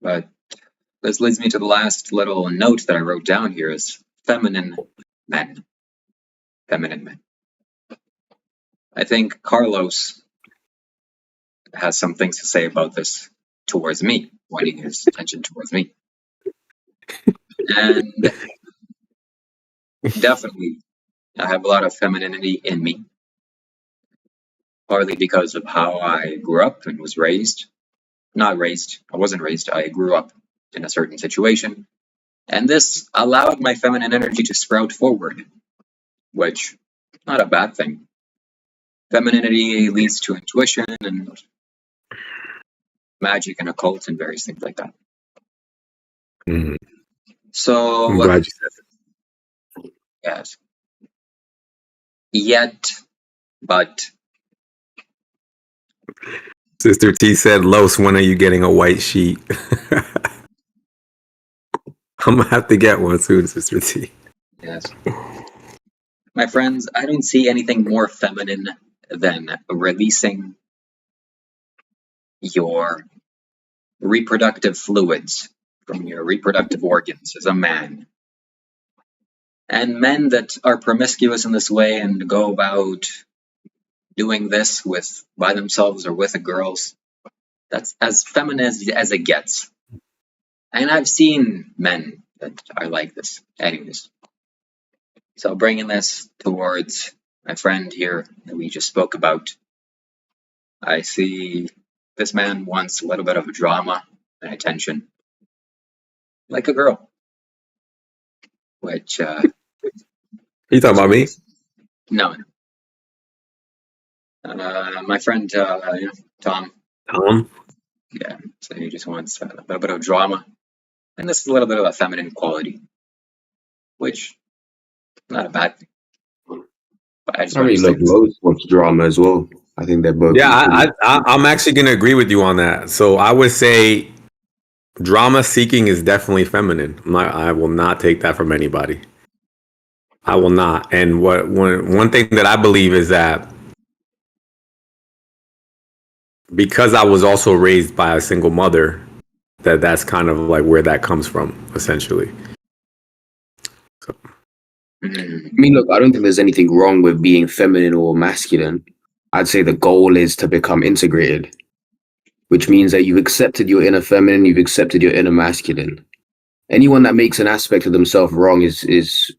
But this leads me to the last little note that I wrote down here is feminine men. Feminine men. I think Carlos has some things to say about this towards me, pointing his attention towards me. And definitely, I have a lot of femininity in me, partly because of how I grew up and was raised. Not raised, I wasn't raised, I grew up in a certain situation. And this allowed my feminine energy to sprout forward, which, not a bad thing. Femininity leads to intuition and magic and occult and various things like that. Mm-hmm. So, I'm glad you said that. yes. Yet, but Sister T said, Los, when are you getting a white sheet? I'm gonna have to get one soon, Sister T. yes. My friends, I don't see anything more feminine than releasing your reproductive fluids from your reproductive organs as a man. And men that are promiscuous in this way and go about doing this by themselves or with girls, that's as feminine as it gets. And I've seen men that are like this. Anyways. So bringing this towards my friend here that we just spoke about, I see this man wants a little bit of drama and attention, like a girl. Which, You talking about me? no. My friend, Tom. Tom? Yeah, so he just wants a little bit of drama. And this is a little bit of a feminine quality, which not a bad thing. But I just want to look, Rose wants drama as well. I think they're both. Yeah, I'm actually going to agree with you on that. So I would say drama seeking is definitely feminine. I will not take that from anybody. I will not. And one thing that I believe is that because I was also raised by a single mother, that's kind of like where that comes from, essentially. So. I mean, look, I don't think there's anything wrong with being feminine or masculine. I'd say the goal is to become integrated, which means that you've accepted your inner feminine, you've accepted your inner masculine. Anyone that makes an aspect of themselves wrong is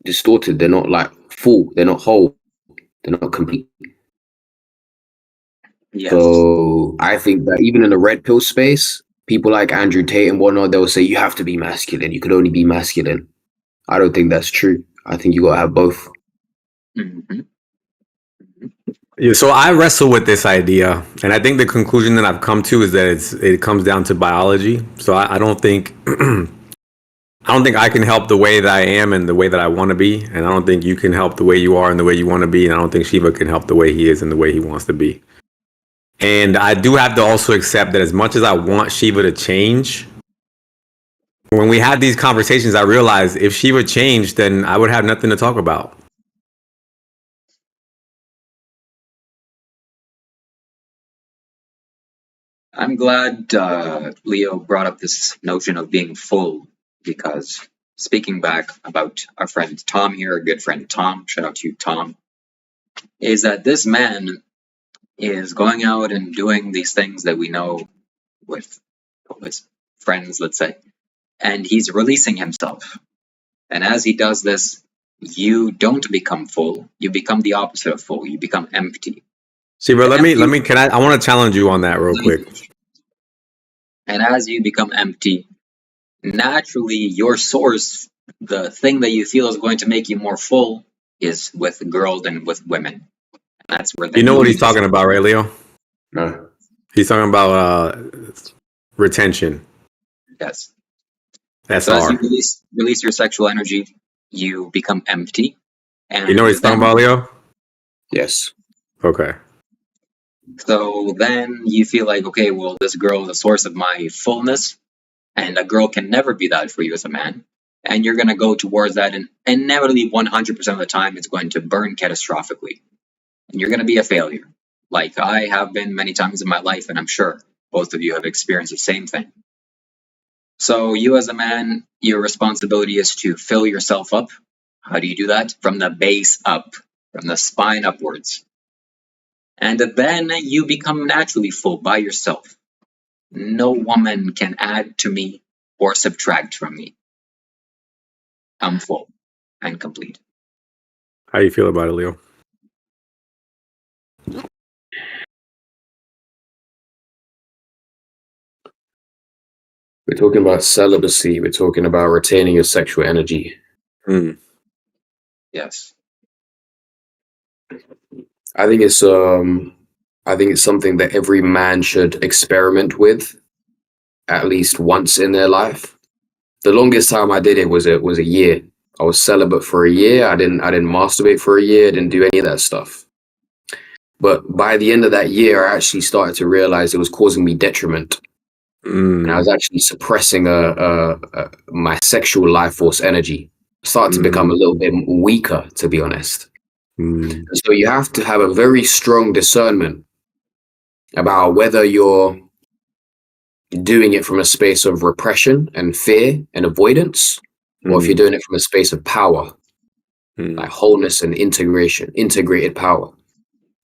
distorted. They're not like full. They're not whole. They're not complete. Yes. So I think that even in the red pill space, people like Andrew Tate and whatnot, they'll say you have to be masculine. You could only be masculine. I don't think that's true. I think you gotta have both. Mm-hmm. Yeah, so I wrestle with this idea, and I think the conclusion that I've come to is that it comes down to biology. So I don't think I can help the way that I am and the way that I want to be, and I don't think you can help the way you are and the way you want to be, and I don't think Shiva can help the way he is and the way he wants to be. And I do have to also accept that as much as I want Shiva to change, when we had these conversations, I realized if Shiva changed, then I would have nothing to talk about. I'm glad Leo brought up this notion of being full, because speaking back about our friend Tom here, a good friend Tom, shout out to you, Tom, is that this man is going out and doing these things that we know with his friends, let's say, and he's releasing himself. And as he does this, you don't become full, you become the opposite of full, you become empty. Shiva, I want to challenge you on that real quick. And as you become empty, naturally your source, the thing that you feel is going to make you more full, is with girls and with women. And that's where you know what he's talking about, right, Leo? No. He's talking about retention. Yes. That's So as you SR. release your sexual energy, you become empty. And You know what he's talking about, Leo? Yes. Okay. So then you feel like, okay, well, this girl is the source of my fullness, and a girl can never be that for you as a man. And you're going to go towards that, and inevitably 100% of the time it's going to burn catastrophically. And you're going to be a failure. Like I have been many times in my life, and I'm sure both of you have experienced the same thing. So you as a man, your responsibility is to fill yourself up. How do you do that? From the base up, from the spine upwards. And then you become naturally full by yourself. No woman can add to me or subtract from me. I'm full and complete. How you feel about it, Leo? We're talking about celibacy. We're talking about retaining your sexual energy. Mm. Yes. I think it's something that every man should experiment with at least once in their life. The longest time I did it was a year. I was celibate for a year. I didn't masturbate for a year. I didn't do any of that stuff. But by the end of that year, I actually started to realize it was causing me detriment. And I was actually suppressing my sexual life force energy. I started to become a little bit weaker, to be honest. And so you have to have a very strong discernment about whether you're doing it from a space of repression and fear and avoidance, or if you're doing it from a space of power, like wholeness and integrated power.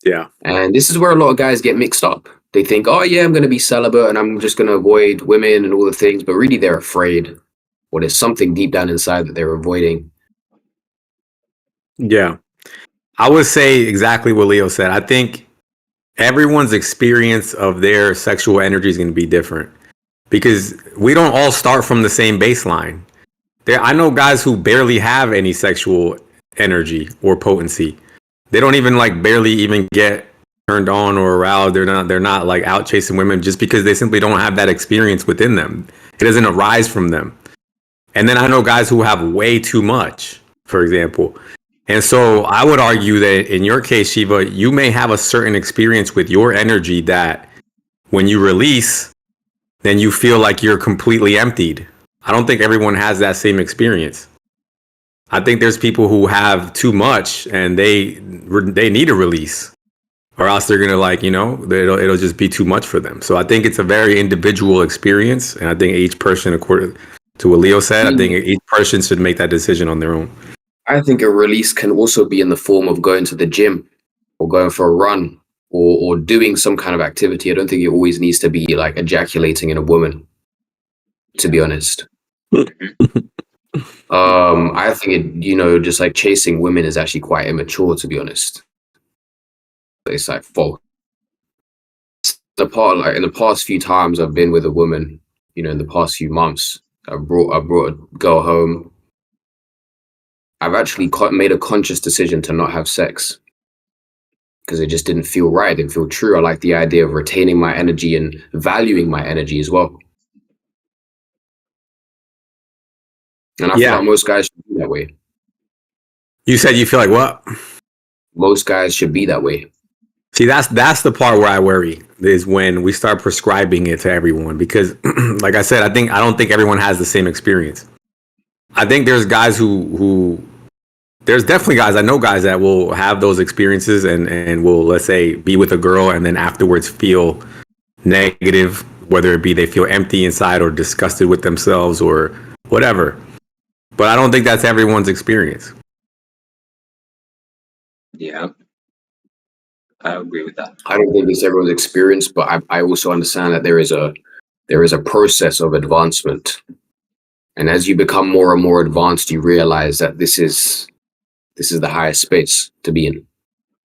Yeah. And this is where a lot of guys get mixed up. They think, oh yeah, I'm going to be celibate and I'm just going to avoid women and all the things, but really they're afraid, or there's something deep down inside that they're avoiding. Yeah. I would say exactly what Leo said. I think everyone's experience of their sexual energy is going to be different because we don't all start from the same baseline. I know guys who barely have any sexual energy or potency. They don't even barely even get turned on or aroused. They're not like out chasing women just because they simply don't have that experience within them. It doesn't arise from them. And then I know guys who have way too much, for example. And so I would argue that in your case, Shiva, you may have a certain experience with your energy that when you release, then you feel like you're completely emptied. I don't think everyone has that same experience. I think there's people who have too much and they need a release, or else they're gonna it'll just be too much for them. So I think it's a very individual experience, and I think each person, according to what Leo said, I think each person should make that decision on their own. I think a release can also be in the form of going to the gym or going for a run or doing some kind of activity. I don't think it always needs to be like ejaculating in a woman, to be honest. I think just like chasing women is actually quite immature, to be honest. It's like false. In the past few times I've been with a woman, in the past few months, I brought a girl home. I've actually made a conscious decision to not have sex because it just didn't feel right. It didn't feel true. I like the idea of retaining my energy and valuing my energy as well. And I feel like most guys should be that way. You said you feel like what? Most guys should be that way. See, that's the part where I worry, is when we start prescribing it to everyone, because like I said, I don't think everyone has the same experience. I think there's guys who there's definitely guys, I know guys that will have those experiences and will, let's say, be with a girl and then afterwards feel negative, whether it be they feel empty inside or disgusted with themselves or whatever. But I don't think that's everyone's experience. Yeah, I agree with that. I don't think it's everyone's experience, but I also understand that there is a process of advancement. And as you become more and more advanced, you realize that this is the highest space to be in.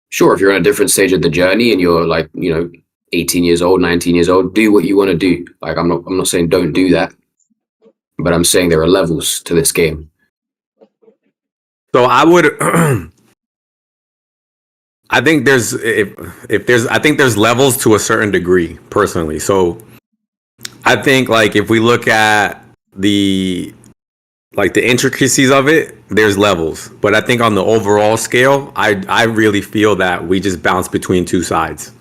Sure, if you're on a different stage of the journey and you're 18 years old, 19 years old, do what you want to do. Like I'm not saying don't do that, but I'm saying there are levels to this game. So I I think there's levels to a certain degree personally. So I think like if we look at the the intricacies of it, there's levels. But I think on the overall scale, I really feel that we just bounce between two sides.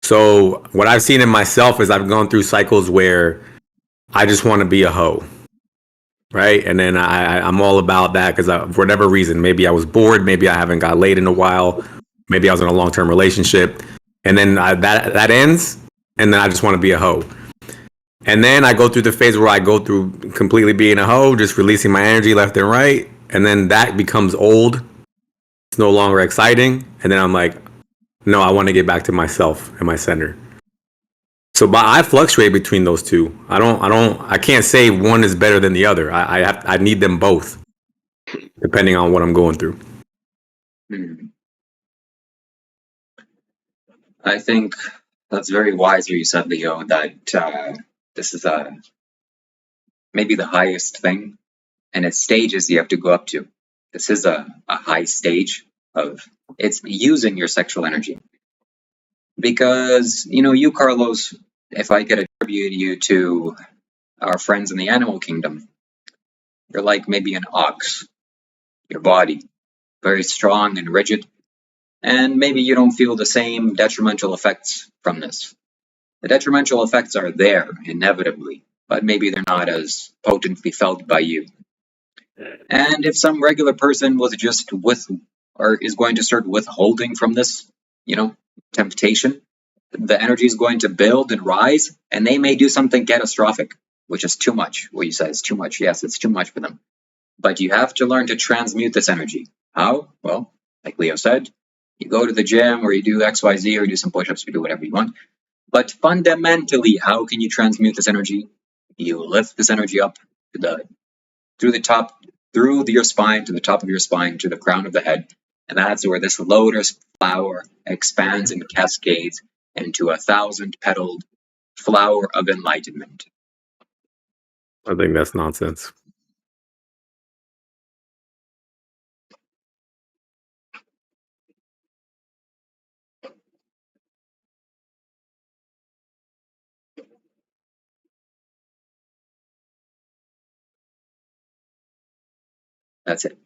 So what I've seen in myself is I've gone through cycles where I just want to be a hoe, right? And then I'm all about that because for whatever reason, maybe I was bored, maybe I haven't got laid in a while, maybe I was in a long-term relationship, and then that ends, and then I just want to be a hoe. And then I go through the phase where I go through completely being a hoe, just releasing my energy left and right, and then that becomes old. It's no longer exciting, and then I'm like, no, I want to get back to myself and my center. So, but I fluctuate between those two. I can't say one is better than the other. I need them both, depending on what I'm going through. Hmm. I think that's very wise what you said, Leo, that this is maybe the highest thing, and it's stages you have to go up to. This is a high stage of it's using your sexual energy. Because, you, Carlos, if I could attribute you to our friends in the animal kingdom, you're like maybe an ox, your body, very strong and rigid, and maybe you don't feel the same detrimental effects from this. The detrimental effects are there, inevitably, but maybe they're not as potently felt by you. And if some regular person was just or is going to start withholding from this, temptation, the energy is going to build and rise, and they may do something catastrophic, which is too much. What you said is too much. Yes, it's too much for them. But you have to learn to transmute this energy. How? Well, like Leo said, you go to the gym or you do XYZ or you do some push ups or do whatever you want. But fundamentally, how can you transmute this energy? You lift this energy up to through the top, through your spine, to the top of your spine, to the crown of the head. And that's where this lotus flower expands and cascades into 1,000-petaled flower of enlightenment. I think that's nonsense. That's it.